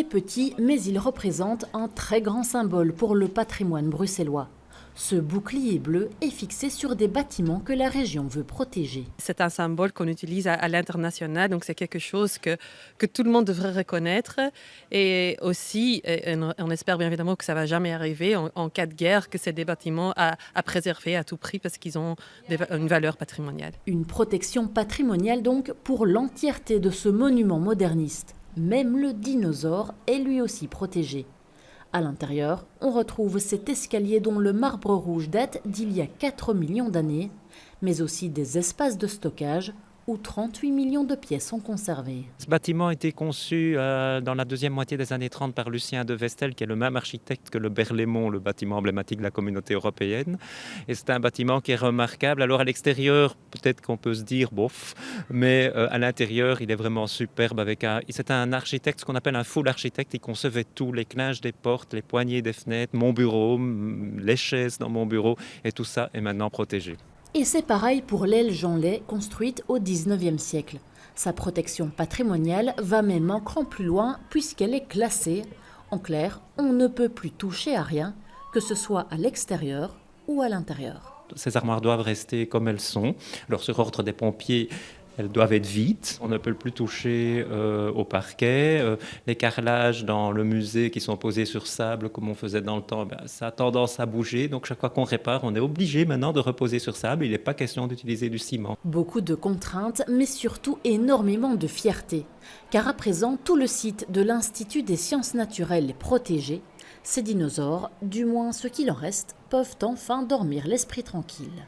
n'est petit, mais il représente un très grand symbole pour le patrimoine bruxellois. Ce bouclier bleu est fixé sur des bâtiments que la région veut protéger. C'est un symbole qu'on utilise à l'international, donc c'est quelque chose que tout le monde devrait reconnaître. Et aussi, on espère bien évidemment que ça ne va jamais arriver en cas de guerre, que c'est des bâtiments à préserver à tout prix parce qu'ils ont une valeur patrimoniale. Une protection patrimoniale donc pour l'entièreté de ce monument moderniste. Même le dinosaure est lui aussi protégé. À l'intérieur, on retrouve cet escalier dont le marbre rouge date d'il y a 4 millions d'années, mais aussi des espaces de stockage où 38 millions de pièces sont conservées. Ce bâtiment a été conçu dans la deuxième moitié des années 30 par Lucien de Vestel, qui est le même architecte que le Berlaymont, le bâtiment emblématique de la communauté européenne. Et c'est un bâtiment qui est remarquable. Alors à l'extérieur, peut-être qu'on peut se dire bof, mais à l'intérieur, il est vraiment superbe. C'est un architecte, ce qu'on appelle un full architecte. Il concevait tout, les clinches des portes, les poignées des fenêtres, mon bureau, les chaises dans mon bureau, et tout ça est maintenant protégé. Et c'est pareil pour l'aile Jean Lay, construite au XIXe siècle. Sa protection patrimoniale va même un cran plus loin puisqu'elle est classée. En clair, on ne peut plus toucher à rien, que ce soit à l'extérieur ou à l'intérieur. Ces armoires doivent rester comme elles sont. Alors sur ordre des pompiers, elles doivent être vides. On ne peut plus toucher au parquet. Les carrelages dans le musée qui sont posés sur sable, comme on faisait dans le temps, ça a tendance à bouger. Donc chaque fois qu'on répare, on est obligé maintenant de reposer sur sable. Il n'est pas question d'utiliser du ciment. Beaucoup de contraintes, mais surtout énormément de fierté. Car à présent, tout le site de l'Institut des sciences naturelles est protégé. Ces dinosaures, du moins ceux qu'il en reste, peuvent enfin dormir l'esprit tranquille.